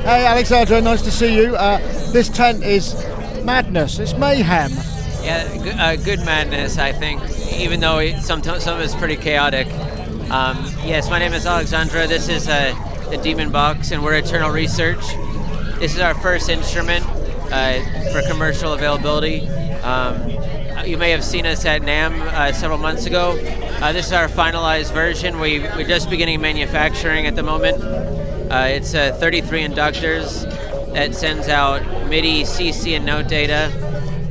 Hey Alexandra, nice to see you. This tent is madness, it's mayhem. Yeah, good madness, I think, even though some of it's pretty chaotic. Yes, my name is Alexandra. This is the Demon Box, and we're Eternal Research. This is our first instrument for commercial availability. You may have seen us at NAMM several months ago. This is our finalized version. We're just beginning manufacturing at the moment. It's 33 inductors that sends out MIDI, CC, and note data.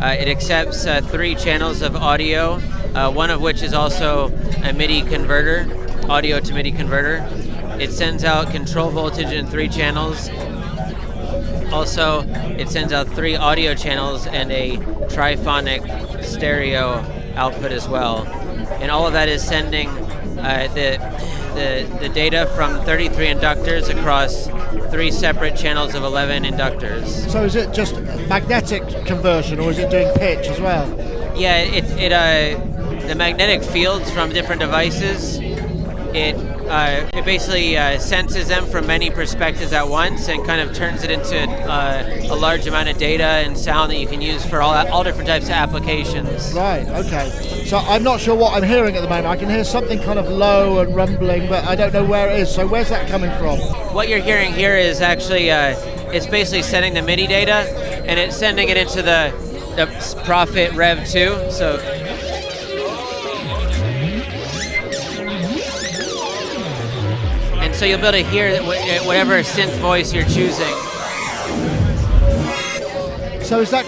It accepts 3 channels of audio, one of which is also a MIDI converter, audio to MIDI converter. It sends out control voltage in 3 channels. Also, it sends out 3 audio channels and a triphonic stereo output as well. And all of that is sending the data from 33 inductors across 3 separate channels of 11 inductors. So is it just magnetic conversion, or is it doing pitch as well? Yeah, the magnetic fields from different devices, it basically senses them from many perspectives at once and kind of turns it into a large amount of data and sound that you can use for all different types of applications. Right, okay. So I'm not sure what I'm hearing at the moment. I can hear something kind of low and rumbling, but I don't know where it is. So where's that coming from? What you're hearing here is actually, it's basically sending the MIDI data, and it's sending it into the Prophet Rev 2. So you'll be able to hear whatever synth voice you're choosing. So is that?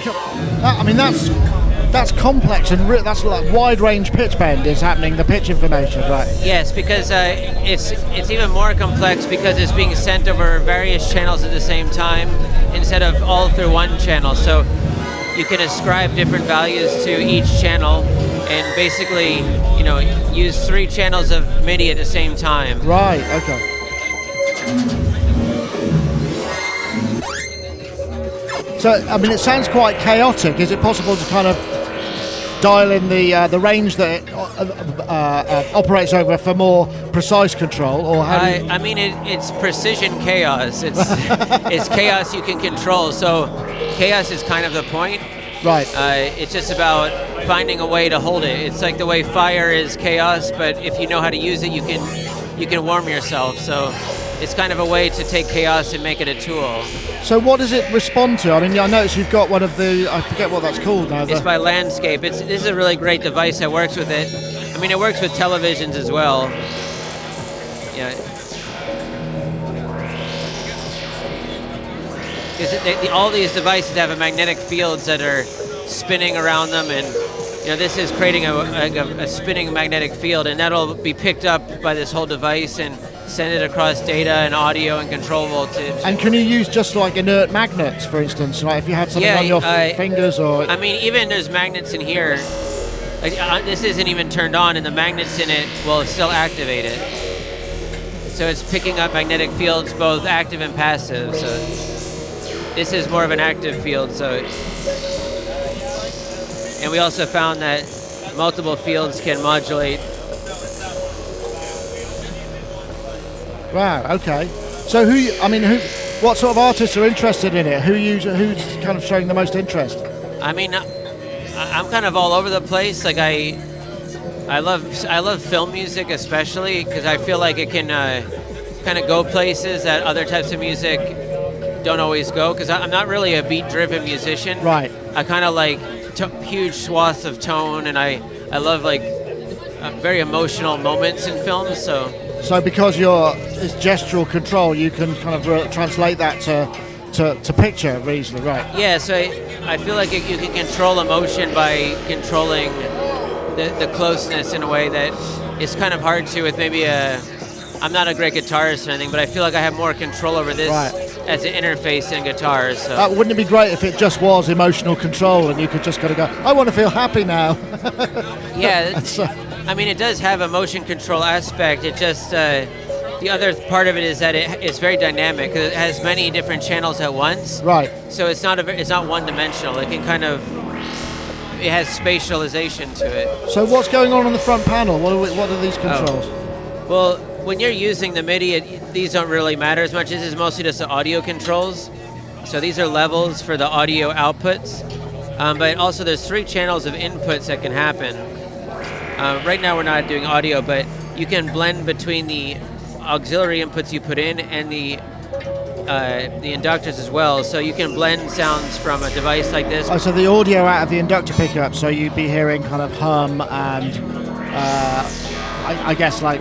I mean, that's complex and that's like wide range pitch bend is happening. The pitch information, right? Yes, because it's even more complex because it's being sent over various channels at the same time instead of all through one channel. So you can ascribe different values to each channel and basically, use 3 channels of MIDI at the same time. Right. Okay. So, I mean, it sounds quite chaotic. Is it possible to kind of dial in the range that it operates over for more precise control, or how? I mean, it's precision chaos. It's chaos you can control. So, chaos is kind of the point. Right. It's just about finding a way to hold it. It's like the way fire is chaos, but if you know how to use it, you can warm yourself. So. It's kind of a way to take chaos and make it a tool. So what does it respond to? I mean, I noticed you've got one of the, I forget what that's called now. It's by Landscape. This is a really great device that works with it. I mean, it works with televisions as well. Yeah. Because all these devices have magnetic fields that are spinning around them, and this is creating a spinning magnetic field, and that'll be picked up by this whole device and send it across data and audio and control voltage. And can you use just like inert magnets, for instance, like if you had something on your fingers or? I mean, even there's magnets in here. This isn't even turned on, and the magnets in it will still activate it. So it's picking up magnetic fields, both active and passive. So this is more of an active field. So, and we also found that multiple fields can modulate. Wow. Okay. So what sort of artists are interested in it? Who's kind of showing the most interest? I mean, I'm kind of all over the place. Like I love film music especially because I feel like it can kind of go places that other types of music don't always go. Because I'm not really a beat-driven musician. Right. I kind of like huge swaths of tone, and I love like very emotional moments in films. So because it's gestural control, you can kind of translate that to picture easily, right? Yeah, so I feel like you can control emotion by controlling the closeness in a way that it's kind of hard to with maybe I'm not a great guitarist or anything, but I feel like I have more control over this as an interface in guitars. So. Wouldn't it be great if it just was emotional control and you could just kind of go, I want to feel happy now? Yeah. I mean, it does have a motion control aspect. It just, the other part of it is that it's very dynamic. It has many different channels at once. Right. So it's not one-dimensional. It can kind of, it has spatialization to it. So what's going on the front panel? What are these controls? Well, when you're using the MIDI, these don't really matter as much. This is mostly just the audio controls. So these are levels for the audio outputs. But also there's 3 channels of inputs that can happen. Right now we're not doing audio, but you can blend between the auxiliary inputs you put in and the inductors as well. So you can blend sounds from a device like this. Oh, so the audio out of the inductor pickup, so you'd be hearing kind of hum and I guess like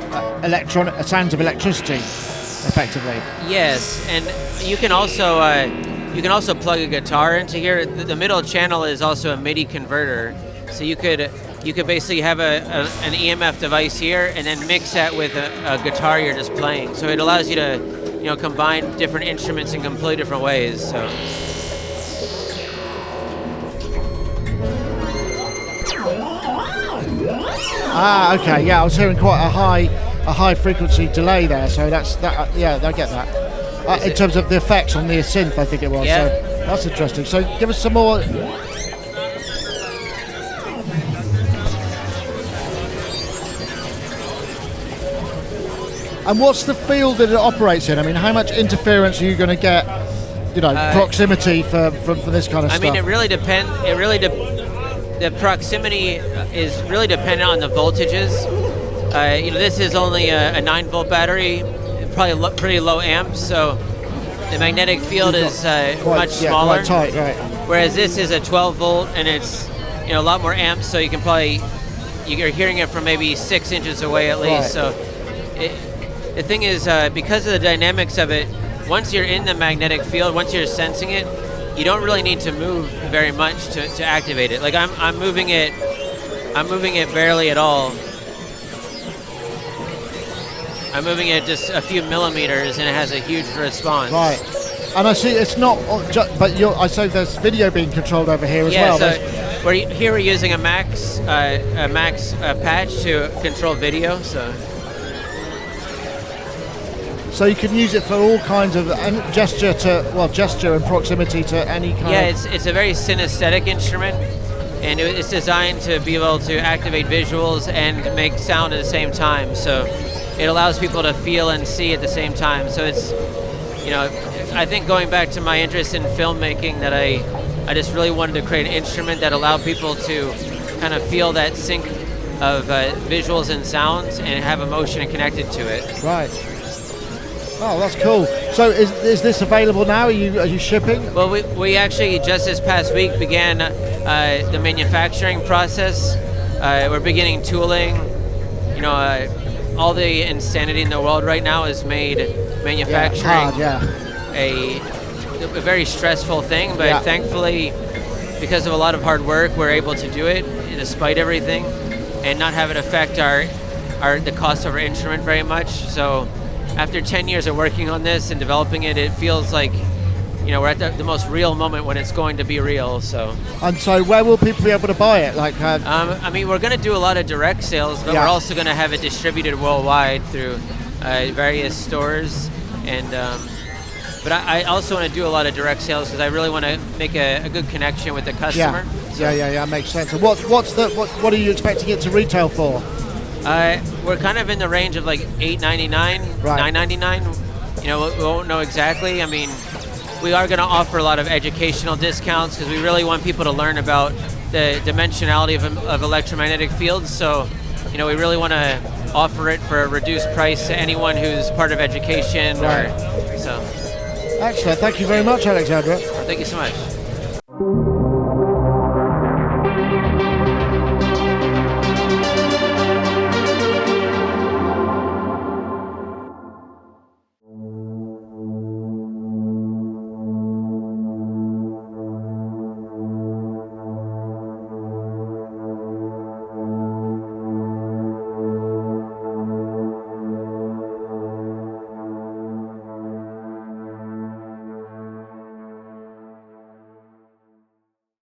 sounds of electricity, effectively. Yes, and you can also plug a guitar into here. The middle channel is also a MIDI converter, so you could basically have an EMF device here and then mix that with a guitar you're just playing. So it allows you to combine different instruments in completely different ways. So. Okay, yeah, I was hearing quite a high frequency delay there, so that's that. Yeah, I get that. In terms of the effects on the synth, I think it was. Yeah. So that's interesting. So give us some more. And what's the field that it operates in? I mean, how much interference are you going to get? Proximity from this kind of stuff. I mean, it really depends. The proximity is really dependent on the voltages. This is only a 9-volt battery, probably pretty low amps, so the magnetic field is much smaller. Quite tight, right? Whereas this is a 12-volt, and it's a lot more amps, so you're hearing it from maybe 6 inches away at least. Right. So. The thing is, because of the dynamics of it, once you're in the magnetic field, once you're sensing it, you don't really need to move very much to activate it. Like I'm moving it barely at all. I'm moving it just a few millimeters, and it has a huge response. Right. And I see it's not, but I say there's video being controlled over here as well. Yeah, so we're using a Max patch to control video. So you can use it for all kinds of gesture and proximity to any kind of... Yeah, it's a very synesthetic instrument, and it's designed to be able to activate visuals and make sound at the same time. So it allows people to feel and see at the same time. So it's, I think going back to my interest in filmmaking, that I just really wanted to create an instrument that allowed people to kind of feel that sync of visuals and sounds and have emotion connected to it. Right. Oh, that's cool. So is this available now? Are you shipping? Well, we actually just this past week began the manufacturing process. We're beginning tooling. All the insanity in the world right now has made manufacturing a very stressful thing. But thankfully, because of a lot of hard work, we're able to do it despite everything, and not have it affect the cost of our instrument very much. So. After 10 years of working on this and developing it, it feels like, we're at the most real moment when it's going to be real. So. And so, where will people be able to buy it? We're going to do a lot of direct sales, but we're also going to have it distributed worldwide through various stores. And but I also want to do a lot of direct sales because I really want to make a good connection with the customer. Yeah, makes sense. And what are you expecting it to retail for? We're kind of in the range of like $8.99, $9.99. We won't know exactly. I mean, we are going to offer a lot of educational discounts because we really want people to learn about the dimensionality of electromagnetic fields. So, we really want to offer it for a reduced price to anyone who's part of education. Excellent. Thank you very much, Alexandra. Thank you so much.